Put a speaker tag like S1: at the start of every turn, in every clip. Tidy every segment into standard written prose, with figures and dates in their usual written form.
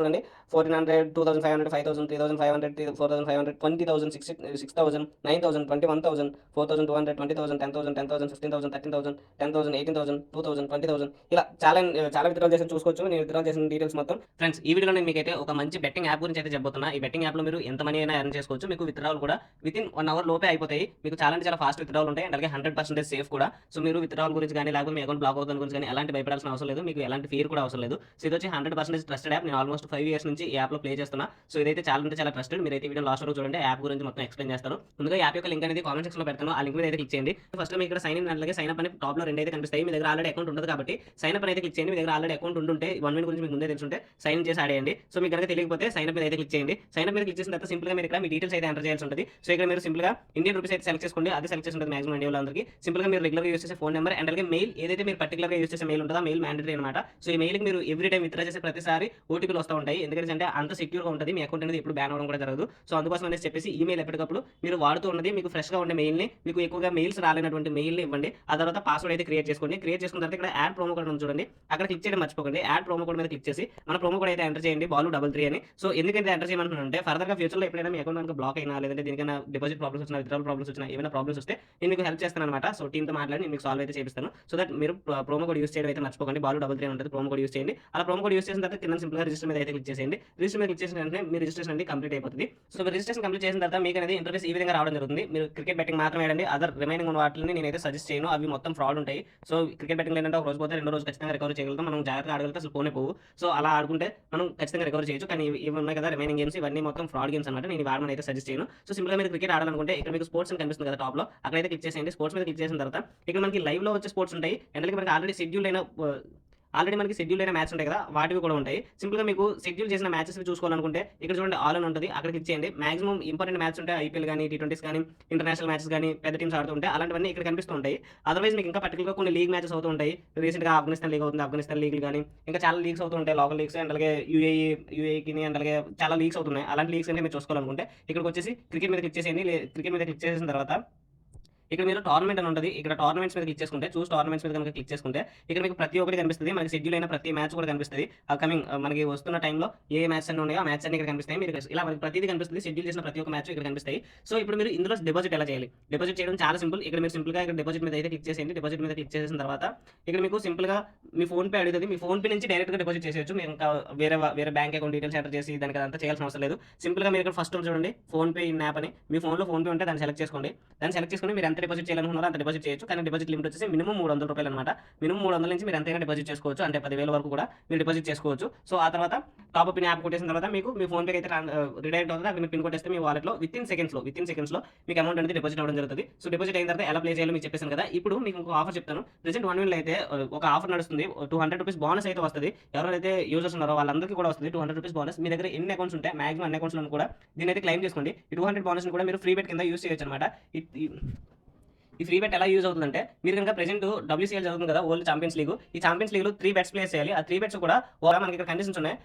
S1: చూడండి 1400, 2500, 5000, 3500, 4500, 20000, 6000, 9000, 21000, 4200, 20000, 10000, 10000, 15000, 13000, 10000, 18000, 2000, 20000 ఇలా చాలా విత్డ్రాల్ చేసి చూసుకోవచ్చు. నేను విత్డ్రాల్ చేసిన డీటెయిల్స్ మొత్తం. ఫ్రెండ్స్, ఈ వీడియోలో నేను మీకైతే ఒక మంచి బెట్టింగ్ యాప్ గురించి అయితే చెప్పబోతున్నా. ఈ బెట్టింగ్ యాప్లో మీరు ఎంత మనీ అయినా ఎర్న్ చేసుకోవచ్చు. మీకు విత్డ్రాల్ కూడా వితిన్ 1 అవర్ లోపే అయిపోతాయి. మీకు చాలా ఫాస్ట్ విత్డ్రాల్ ఉంటాయి. అండ్ అలాగే 100% సేఫ్ కూడా. సో మీరు విత్డ్రాల్ గురించి కానీ లేకపోతే మీ అకౌంట్ బ్లాక్ అవుతుంది గురించి కానీ ఎలాంటి భయపడాల్సిన అవసరం లేదు. మీకు ఎలాంటి ఫియర్ కూడా అవసరం లేదు. సో ఇది వచ్చి 100% ట్రస్టెడ్ యాప్. నేను ఆల్మోస్ట్ 5 ఇయర్స్ నుంచి ఈ యాప్లో ప్లే చేస్తున్నా. సో ఇదైతే చాలా ట్రస్టెడ్. మీరైతే వీడియో లాస్ట్ వరకు చూడండి. యాప్ గురించి మొత్తం ఎక్స్ప్లెయిన్ చేస్తాను. ముందుగా యాప్ యొక్క లింక్ అనేది కామెంట్ సెక్షన్ లో పెడతాను. ఆ లింక్ మీద అయితే క్లిక్ చేయండి. ఫస్ట్ మీకు ఇక్కడ సైన్ ఇన్ అలాగే సైన్ అప్ అని టాప్ లో రెండు అయితే కనిపిస్తాయి. మీ దగ్గర ఆల్రెడీ అకౌంట్ ఉంటుంది కాబట్టి సైన్ అప్ అయితే క్లిక్ చేయండి. మీ దగ్గర ఆల్రెడీ అకౌంట్ ఉంటుంటే 1 మినిట్ గురించి మీకు ముందే తెలుసుంటే సైన్ ఇన్ చేసి ఆడేయండి. సో మీకు కనుక తెలియకపోతే సైన్ అప్ మీద అయితే క్లిక్ చేయండి. సైన్ అప్ మీద క్లిక్ చేసిన తర్వాత సింపుల్ గా మీరు ఇక్కడ మీ డీటెయిల్స్ అయితే ఎంటర్ చేయాల్సి ఉంటుంది. సో ఇక్కడ మీరు సింపుల్ గా ఇండియన్ రూపీస్ అయితే సెలెక్ట్ చేసుకోండి. అది సెలెక్ట్ చేసి ఉంటుంది మాక్సిమం ఇండియా వాళ్ళందరికీ. సింపుల్ గా మీరు రెగ్యులర్ గా యూస్ చేసే ఫోన్ నెంబర్ అండ్ అలాగే మెయిల్ ఏదైతే మీరు పర్టికులర్ గా యూస్ చేసే మెయిల్ ఉంటుందో మెయిల్ మ్యాండేటరీ అనమాట. సో ఈ మెయిల్ కి మీరు ఎవ్రీ టైం విత్డ్రా చేసే ప్రతిసారి ఓటీపీలు వస్తూ ఉంటాయి. ఎందుకంటే అంత సెక్యూర్ గా ఉంటుంది. మీ అకౌంట్ అనేది ఎప్పుడు బ్యాన్ అవడం కూడా జరగదు. సో అందుకోసం అనేసి చెప్పేసి ఈమెయిల్ ఎప్పటికప్పుడు మీరు వాడుతూ ఉన్నది మీకు ఫ్రెష్ గా ఉండే మెయిల్ ని, మీకు ఎక్కువగా మెయిల్స్ రాలేనటువంటి మెయిల్ ని ఇవ్వండి. ఆ తర్వాత పాస్వర్డ్ అయితే క్రియేట్ చేసుకోండి. క్రియేట్ చేసుకున్న తర్వాత ఇక్కడ యాడ్ ప్రోమో కోడ్ ఉంది చూడండి, అక్కడ క్లిక్ చేయడం మర్చిపోకండి. యాడ్ ప్రోమో కోడ్ మీద క్లిక్ చేసి మన ప్రోమో కోడ్ అయితే ఎంటర్ చేయండి, బాలు33 అని. సో ఎందుకంటే ఎంటర్ చేయమంటున్నానంటే ఫర్దర్ గా ఫ్యూచర్ లో ఎప్పుడైనా మీ అకౌంట్ కనుక బ్లాక్ అయినా లేదంటే దీనికైనా డిపాజిట్ ప్రాబ్లమ్స్ వచ్చినా విత్డ్రాల్ ప్రాబ్లమ్స్ వచ్చినా ఏమైనా ప్రాబ్లమ్స్ వస్తే నేను మీకు హెల్ప్ చేస్తాను అనమాట. సో టీమ్ తో మాట్లాడి నేను మీకు సాల్వ్ అయితే చేపిస్తాను. సో దట్ మీరు ప్రోమో కోడ్ యూస్ చేయడం అయితే మర్చిపోకండి. బాలు33 అని ఉంటుంది, ప్రోమో కోడ్ యూస్ చేయండి. అలా ప్రోమో కోడ్ యూస్ చేసిన తర్వాత కింద సింపుల్ గా రిజిస్టర్ మీద అయితే క్లిక్ చేసేయండి. రిజిస్టర్ మీద క్లిక్ చేసిన వెంటనే మీ రిజిస్ట్రేషన్ అనేది కంప్లీట్ అయిపోతుంది. సో మీరు రిజిస్ట్రేషన్ కంప్లీట్ చేసిన తర్వాత మీకు అనేది ఇంటర్ఫేస్ ఈ విధంగా రావడం జరుగుతుంది. మీరు క్రికెట్ బెట్టింగ్ మాత్రమే ఆడండి. అదర్ రిమైనింగ్ ఉన్న వాటిని నేనైతే సజెస్ట్ చేయను. అవి మొత్తం ఫ్రాడ్ ఉంటాయి. సో క్రికెట్ బెట్టింగ్ ఏంటంటే ఒక రోజు పోతే రెండో రోజు ఖచ్చితంగా రికవర్ చేయగలుగుతాం. మనం జాగ్రత్తగా ఆడగలిగితే అసలు పోనే పోవు. సో అలా ఆడుకుంటే మనం ఖచ్చితంగా రికవర్ చేయొచ్చు. కానీ ఇవి ఉన్నాయి కదా రిమైనింగ్ గేమ్స్, ఇవన్నీ మొత్తం ఫ్రాడ్ గేమ్స్ అనమాట. నేను వాడమని అయితే సజెస్ట్ చేయను. సో సింపుల్ గా మీరు క్రికెట్ ఆడాలనుకుంటే ఇక్కడ మీకు స్పోర్ట్స్ అని కనిపిస్తుంది కదా టాప్ లో, అక్కడైతే క్లిక్ చేసేయండి. స్పోర్ట్స్ మీద క్లిక్ చేసిన తర్వాత ఇక్కడ మనకి లైవ్ లో వచ్చే స్పోర్ట్స్ ఉంటాయి. అండ్ మనకి ఆల్రెడీ మనకి షెడ్యూల్ అయిన మ్యాచ్ ఉంటాయి కదా, వాటివి కూడా ఉంటాయి. సింపుల్గా మీకు షెడ్యూల్ చేసిన మ్యాచెస్ చూసుకోవాలనుకుంటే ఇక్కడ చూడండి ఆల్ అని ఉంటుంది, అక్కడ క్లిక్ చేయండి. మాక్సిమం ఇంపార్టెంట్ మ్యాచ్ ఉంటే ఐపీఎల్ కానీ T20s కానీ ఇంటర్నేషనల్ మ్యాచెస్ కానీ పెద్ద టీమ్స్ ఆడుతూ ఉంటాయి, అలాంటివన్నీ ఇక్కడ కనిపిస్తూ ఉంటాయి. అదర్వైజ్ మీకు ఇంకా పర్టికులర్గా కొన్ని లీగ్ మ్యాచెస్ అవుతూ ఉంటాయి. రీసెంట్గా ఆఫ్ఘనిస్తాన్ లీగ్ అవుతుంది, ఆఫ్ఘనిస్తాన్ లీగ్ కానీ ఇంకా చాలా లీగ్స్ అవుతూ ఉంటాయి, లోకల్ లీగ్స్ అండ్ అలాగే యూఏకి అండ్ అలాగే చాలా లీగ్స్ అవుతున్నాయి. అలాంటి లీగ్స్ అంటే మీరు చూసుకోవాలనుకుంటే ఇక్కడికి వచ్చేసి క్రికెట్ మీద క్లిక్ చేసేయండి. క్రికెట్ మీద క్లిక్ చేసిన తర్వాత ఇక్కడ మీరు టోర్నమెంట్ అని ఉంటుంది, ఇక్కడ టోర్నమెంట్స్ మీద క్లిక్ చేసుకుంటే చూస్ టోర్నమెంట్స్ మీద కనుక క్లిక్ చేసుకుంటే ఇక్కడ మీకు ప్రతి ఒక్కటి కనిపిస్తుంది. మనకి షెడ్యూల్ అయిన ప్రతి మ్యాచ్ కూడా కనిపిస్తుంది. కమింగ్ మనకి వస్తున్న టైంలో ఏ మ్యాచ్ అన్ని ఉన్నాయో ఆ మ్యాచ్ అన్ని ఇక్కడ కనిపిస్తాయి. మీరు ఇలా మనకి ప్రతిదీ కనిపిస్తుంది. షెడ్యూల్ చేసిన ప్రతి ఒక్క మ్యాచ్ ఇక్కడ కనిపిస్తాయి. సో ఇప్పుడు మీరు ఇందులో డిపాజిట్ ఎలా చేయాలి? డిపాజిట్ చేయడం చాలా సింపుల్. ఇక్కడ మీరు సింపుల్ గా ఇక్కడ డిపాజిట్ మీద అయితే క్లిక్ చేసేయండి. డిపాజిట్ మీద క్లిక్ చేసిన తర్వాత ఇక్కడ మీకు సింపుల్ గా మీ ఫోన్ పే అడుగుతుంది. మీ ఫోన్ పే నుంచి డైరెక్ట్ గా డిపాజిట్ చేసేయచ్చు. మీరు ఇంకా వేరే బ్యాంక్ అకౌంట్ డీటెయిల్స్ ఎంటర్ చేసి దానికి అంతా చేయాల్సిన అవసరం లేదు. సింపుల్ గా మీరు ఇక్కడ ఫస్ట్ చూడండి ఫోన్ పే ఇన్ యాప్ అని, మీ ఫోన్ లో ఫోన్ పే ఉంటే దాన్ని సెలెక్ట్ చేసుకోండి. దాన్ని సెలెక్ట్ చేసుకుని మీరు ఎంత డిపాజిట్ చేయాలనుకున్నారో అంత డిపాజిట్ చేయొచ్చు. కానీ డిపాజిట్ లిమిట్ వచ్చేసి మినిమం ₹300 అనమాట. మినిమం 300 నుంచి మీరు ఎంతైనా డిపాజిట్ చేసుకోవచ్చు. అంటే 10,000 వరకు కూడా మీరు డిపాజిట్ చేసుకోవచ్చు. సో ఆ తర్వాత టాప్ అప్ యాప్ కొట్టేసిన తర్వాత మీకు మీ ఫోన్ పే అయితే రిడైరెక్ట్ అవుతుంది. అక్కడ మీరు పిన్ కొట్టేస్తే మీ వాలెట్ లో విత్ ఇన్ సెకండ్స్ లో మీకు అమౌంట్ అనేది డిపాజిట్ అవ్వడం జరుగుతుంది. సో డిపాజిట్ అయిన తర్వాత ఎలా ప్లే చేయాలో మీకు చెప్పేసాను కదా. ఇప్పుడు మీకు ఇంకో ఆఫర్ చెప్తాను. ప్రెసెంట్ 1 వీల్ అయితే ఒక ఆఫర్ నడుస్తుంది. ₹200 బోనస్ అయితే వస్తుంది. ఎవరైతే యూజర్స్ ఉన్నారో వాళ్ళందరికీ కూడా వస్తుంది ₹200 బోనస్. మీ దగ్గర ఎన్ని అకౌంట్స్ ఉంటాయి మాక్సిమం అన్ని అకౌంట్స్ లో కూడా దీని అయితే క్లెయిమ్ చేసుకోండి. ఈ 200 బోనస్ కూడా మీరు ఫ్రీ బెట్ కింద యూస్ చేయొచ్చు అనమాట. ఈ ఫ్రీ బెట్ ఎలా యూజ్ అవుతుందంటే మీరు కనుక ప్రెసెంట్ WCL జరుగుతుంది కదా, వరల్డ్ ఛాంపియన్స్ లీగ్. ఈ ఛాంపియన్స్ లీగ్ లో 3 బెట్స్ ప్లేస్ చేయాలి. ఆ 3 బెట్స్ కూడా మనకి ఇక్కడ కండిషన్స్ ఉన్నాయి.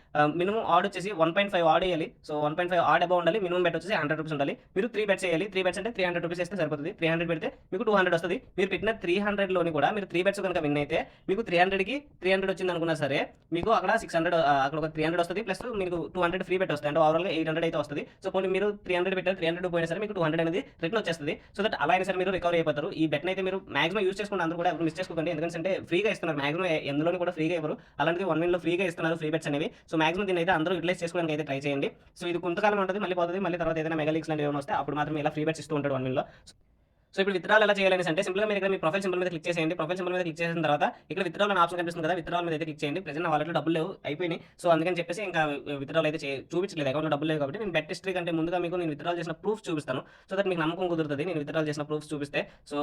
S1: మినిమం ఆడ్ వచ్చేసి 1.5 ఆడ్ వేయాలి. సో 1.5 ఆడ్ అబౌవ్ ఉండాలి. మినిమం బెట్ వచ్చేసి ₹100 ఉండాలి. మీరు 3 బెట్స్ చేయాలి. 3 బెట్స్ అంటే ₹300 వేస్తే సరిపోతుంది. 300 పెడితే మీకు 200 వస్తుంది. మీరు పెట్టిన 300 లోని కూడా మీరు 3 బెట్స్ కనుక విన్ అయితే మీకు 300కి 300 వచ్చింది అనుకున్నా సరే మీకు అక్కడ 600 అక్కడ ఒక 300 వస్తుంది. ప్లస్ మీకు 200 ఫ్రీ బెట్ వస్తుంది. అంటే ఓవరాల్ గా 800 అయితే వస్తుంది. సో పోనీ మీరు 300 పెట్టారు, 300 పోయినా సరే మీకు 200 అనేది రిటర్న్ వచ్చేస్తుంది. సో దట్ అలా అయినా సరే మీరు రికవర్ అయిపోతారు. ఈ బెట్ అయితే మీరు మాక్సిమం యూస్ చేసుకోండి. అందరూ కూడా ఎవరు మిస్ చేసుకోకండి. ఎందుకంటే ఫ్రీగా ఇస్తున్నారు. మాక్సిమం ఎందులోని కూడా ఫ్రీగా ఇవ్వరు. అలాంటిది 1 వీల్ లో ఫ్రీగా ఇస్తున్నారు ఫ్రీ బెట్స్ అనేవి. సో మాక్సిమం దీన్ని అయితే అందరూ యూటిలైజ్ చేసుకోవడానికి అయితే ట్రై చేయండి. సో ఇది కొంతకాలం ఉంటుంది, మళ్ళీ పోతుంది. మళ్ళీ తర్వాత ఏదైనా మెగా లీగ్స్ లాంటివి ఏమైనా వస్తే అప్పుడు మాత్రం ఇలా ఫ్రీ బెట్స్ ఇస్తూ ఉంటాడు 1 వీల్ లో. సో ఇప్పుడు విత్డ్రాల్ ఎలా చేయాలని అంటే సింపుల్గా మీరు ఇక్కడ మీ ప్రొఫైల్ సింబల్ మీద క్లిక్ చేసేయండి. ప్రొఫైల్ సింబల్ మీద క్లిక్ చేసిన తర్వాత ఇక్కడ విత్డ్రాల్ అనే ఆప్షన్ కనిపిస్తుంది కదా, విత్డ్రాల్ మీద అయితే క్లిక్ చేయండి. ప్రెజెంట్ నా వాలెట్లో డబ్బులు లేవు, అయిపోయినాయి. సో అందుకని చెప్పేసి ఇంకా విత్డ్రాల్ అయితే చూపించలేదు, అకౌంట్లో డబ్బులు లేవు కాబట్టి నేను బెట్ హిస్టరీ కంటే ముందుగా మీకు నేను విత్డ్రాల్ చేసిన ప్రూఫ్ చూపిస్తాను. సో దట్ మీకు నమ్మకం కుదురుతుంది. నేను విత్డ్రాల్ చేసిన ప్రూఫ్ చూపిస్తే సో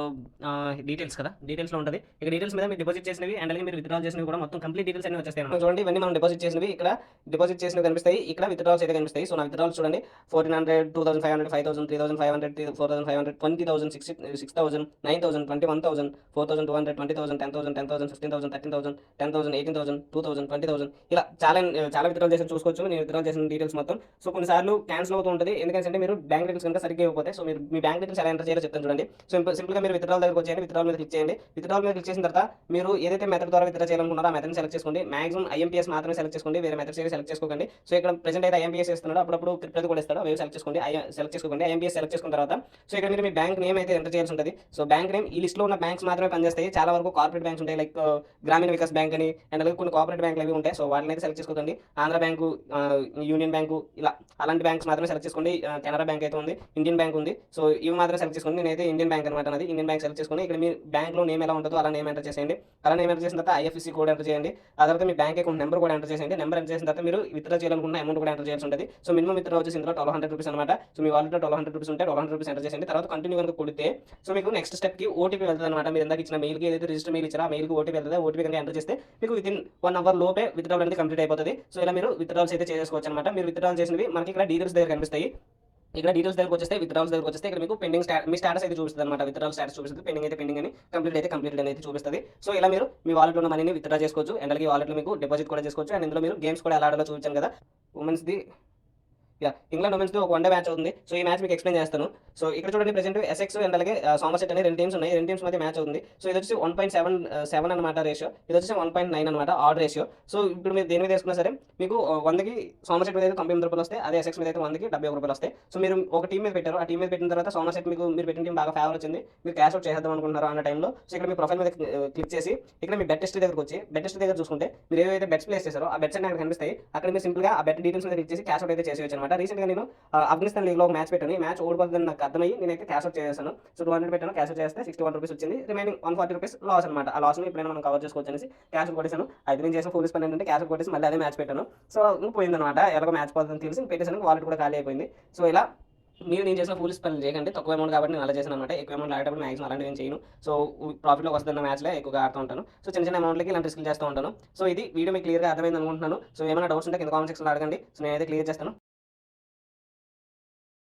S1: డీటెయిల్స్ కదా, డీటెయిల్స్లో ఉంటుంది. ఇక డీటెయిల్స్ మీద మీరు డిపాజిట్ చేసినవి అండ్ అలాగే మీరు విత్డ్రాల్ చేసినవి కూడా మొత్తం కంప్లీట్ డీటెయిల్స్ అన్ని వచ్చేస్తాయి. చూడండి ఇవన్నీ మనం డిపాజిట్ చేసినవి ఇక్కడ డిపాజిట్ చేసినవి కనిపిస్తాయి. ఇక్కడ విత్డ్రాల్స్ అయితే కనిపిస్తాయి. సో నా విత్డ్రాల్స్ చూడండి 1400, 2500, 5000, 3500, 4500, 20000, 10000, 6,000, 9,000, 21,000, 4,200, 20,000, 10,000, 10,000, 15,000, 13,000, 10,000, 18,000, 2,000, 20,000 ఇలా చాలా విత్డ్రాల్ చేసి చూసుకోవచ్చు. నేను విత్డ్రాల్ చేసిన డీటెయిల్స్ మొత్తం. సో కొన్నిసార్లు క్యాన్సిల్ అవుతూ ఉంటుంది. ఎందుకంటే మీరు బ్యాంక్ డీటెయిల్స్ కనుక సరిగ్గా ఇవ్వకపోతే, సో మీరు మీ బ్యాంక్ డీటెయిల్స్ ఎలా ఎంటర్ చేయాలో చెప్తాను చూడండి. సో సింపుల్గా మీరు విత్డ్రాల్ దగ్గరకు వచ్చేయండి. విత్డ్రాల్ మీద క్లిక్ చేయండి. విత్డ్రాల్ మీద క్లిక్ చేసిన తర్వాత మీరు ఏదైతే మెథడ్ ద్వారా విత్డ్రా చేయాలనుకున్నారో ఆ మెథడ్ని సెలెక్ట్ చేసుకోండి. మాక్సిమం ఐఎంపీఎస్ మాత్రమే సెలెక్ట్ చేసుకోండి. వేరే మెథడ్స్ ఏవి సెలెక్ట్ చేసుకోకండి. సో ఇక్కడ ప్రెజెంట్ అయితే ఐఎంపీఎస్ ఇస్తున్నాడు, అప్పుడప్పుడు క్రిప్టో కూడా ఇస్తాడు. అవి సెలెక్ట్ చేసుకోండి. సెలెక్ట్ చేసుకోండి. ఐఎంపీఎస్ సెలెక్ట్ చేసుకున్న తర్వాత సో ఇక్కడ మీరు మీ బ్యాంక్ నేమ్ అయితే ఎంటర్ చేయాల్సి ఉంటుంది. సో బ్యాంక్ నేమ్ ఈ లిస్ట్లో ఉన్న బ్యాంక్స్ మాత్రమే పనిచేస్తాయి. చాలా వరకు కార్పొరేట్ బ్యాంక్స్ ఉంటాయి, లైక్ గ్రామీణ వికాస్ బ్యాంక్ అని అండ్ అలాగే కొన్ని కార్పొరేట్ బ్యాంకులు అవి ఉంటాయి. సో వాటిని అయితే సెలెక్ట్ చేసుకోకండి. ఆంధ్ర బ్యాంకు, యూనియన్ బ్యాంకు ఇలా అలాంటి బ్యాంక్స్ మాత్రమే సెలెక్ట్ చేసుకోండి. కెనరా బ్యాంక్ అయితే ఉంది, ఇండియన్ బ్యాంక్ ఉంది. సో ఇవి మాత్రం సెలెక్ట్ చేసుకోండి. నేనైతే ఇండియన్ బ్యాంక్ అనమాట, అది ఇండియన్ బ్యాంక్ సెలెక్ట్ చేసుకుని ఇక్కడ మీ బ్యాంక్లో నేమ్ ఎలా ఉంటుందో అలా నేమ్ ఎంటర్ చేసేయండి. అలా నేమ్ ఎంటర్ చేసిన తర్వాత ఐఎఫ్ఎస్సి కోడ్ ఎంటర్ చేయండి. ఆ తర్వాత మీ బ్యాంక్ అకౌంట్ నెంబర్ కూడా ఎంటర్ చేసేయండి. నెంబర్ ఎంటర్ చేసిన తర్వాత మీరు విత్డ్రా చేయాలనుకున్న అమౌంట్ కూడా ఎంటర్ చేయాల్సి ఉంటుంది. సో మినిమం విత్డ్రా వచ్చేసి ఇందులో 1,200 రూపీస్ అనమాట. సో మీ వాలెట్లో 1,200 రూపీస్ ఉంటే 1,200 రూపీస్ ఎంటర్ చేసేయండి. తర్వాత కంటిన్యూ కనుక కొడితే సో మీకు నెక్స్ట్ స్టెప్కి ఓటీపీ వెళ్తుంది అనమాట. మీరు ఇందాక ఇచ్చిన మెయిల్కి ఏదైతే రిజిస్టర్ మెయిల్ ఇచ్చారో ఆ మెయిల్కి ఓటీపీ వెళ్తుంది. ఓటీపీ కనుక ఎంటర్ చేస్తే మీకు వితిన్ 1 అవర్ లోపే విత్డ్రాల్ అనేది కంప్లీట్ అయిపోతుంది. సో ఇలా మీరు విత్డ్రాల్స్ అయితే చేసుకోవచ్చు అనమాట. మీరు విత్డ్రాల్ చేసినవి మనకి ఇక్కడ డీటెయిల్స్ దగ్గర కనిపిస్తాయి. ఇక్కడ డీటెయిల్స్ దగ్గరకు వచ్చేస్తే విత్డ్రాల్స్ దగ్గరకు వచ్చేస్తే ఇక్కడ మీకు పెండింగ్ మీ స్టాటస్ అయితే చూపిస్తుంది అనమాట. విత్డ్రాల్ స్టాటస్ చూపిస్తుంది. పెండింగ్ అయితే పెండింగ్ అని, కంప్లీట్ అయితే కంప్లీట్ అనేది చూపిస్తుంది. సో ఇలా మీరు మీ వాలెట్లో ఉన్న మనీని విత్డ్రా చేసుకోవచ్చు. అండ్ అలాగే వాలెట్లో మీకు డిపాజిట్ కూడా చేసుకోవచ్చు. అండ్ ఇందులో మీరు గేమ్స్ కూడా ఎలా ఆడాలో చూపించాను కదా. ఉమెన్స్ది ఇంగ్లాండ్ ఉమెన్స్ది ఒక వన్ డే మ్యాచ్ అవుతుంది. సో ఈ మ్యాచ్ మీకు ఎక్స్ప్లెయిన్ చేస్తాను. సో ఇక్కడ చూడండి, ప్రెజెంట్ ఎస్ఎక్స్ అండ్ అలాగే సోమర్సెట్ అనే 2 టీమ్స్ ఉన్నాయి. 2 టీమ్స్ మధ్య మ్యాచ్ అవుతుంది. సో ఇది వచ్చి 1.7 అనమాట రేషియో, ఇది వచ్చి 1.9 అనమాట ఆడ్ రేషియో. సో ఇప్పుడు మీరు దేని మీద వేసుకున్నా సరే మీకు 100కి సోమర్సెట్ మీద అయితే 98 రూపాయలు వస్తాయి. అదే ఎస్ఎక్స్ మీద అయితే 100కి 71 రూపాయలు వస్తాయి. సో మీరు ఒక టీం మీద పెట్టారు. ఆ టీం మీద పెట్టిన తర్వాత సోమర్సెట్ మీరు పెట్టిన టీం బాగా ఫేవర్ వచ్చింది, మీరు క్యాష్ అవుట్ చేద్దాం అనుకుంటున్నారు అన్న టైంలో సో ఇక్కడ మీ ప్రొఫైల్ మీద క్లిక్ చేసి ఇక్కడ మీ బెట్ హిస్టరీ దగ్గరకు వచ్చి బెట్ హిస్టరీ దగ్గర చూసుకుంటే మీరు ఏవైతే బెట్స్ ప్లేస్ చేశారో ఆ బెట్స్ అన్ని అక్కడ కనిపిస్తాయి. అక్కడ మీరు సింపుల్గా ఆ బెట్ డీటెయిల్స్ మీద క్లిక్ చేసి క్యాష్ అవుట్ అయితే చేసేయచ్చు అనమాట. రీసెంట్గా నేను ఆఫ్ఘనిస్తాన్ లీగ్లో ఒక మ్యాచ్ పెట్టాను. ఈ మ్యాచ్ ఓడిపోతుందని నాకు అర్థమయ్యి నేనైతే క్యాష్ అవుట్ చేశాను. సో 200 పెట్టాను, క్యాష్ అవుట్ చేస్తే 61 రూపీస్ వచ్చింది. రిమైనింగ్ 140 రూపీస్ లాస్ అనమాట. ఆ లాస్ని ఎప్పుడైనా మనం కవర్ చేసుకోవచ్చు అనేసి క్యాష్ కొట్టేసాను. అయితే నేను చేసిన ఫోలీస్ పని ఏంటంటే క్యాష్ కొట్టేసి మళ్ళీ అదే మ్యాచ్ పెట్టాను. సో పోయిందనమాట. ఎలాగో మ్యాచ్ పోతుందని తెలిసి పెట్టేసాను, వాలెట్ కూడా ఖాళీ అయిపోయింది. సో ఇలా నేను చేసిన ఫూలిష్ పనులు చేయకండి. తక్కువ అమౌంట్ కాబట్టి నేను అలా చేశాను అనమాట. ఎక్కువ అమౌంట్ ఆడేటప్పుడు మాక్సిమం అలాంటివి నేను చేయను. సో ప్రాఫిట్లోకి వస్తున్న మ్యాచ్లో ఎక్కువగా ఆడుతూ ఉంటాను. సో చిన్న అమౌంట్లకి ఇలాంటి రిస్క్ చేస్తూ ఉంటాను. సో ఇది వీడియో మీకు క్లియర్గా అర్థమైంది అనుకుంటున్నాను. సో ఏమైనా డౌట్స్ ఉంటే కింద కామెంట్ సెక్షన్లో అడగండి. సో నేనైతే క్లియర్ చేస్తాను.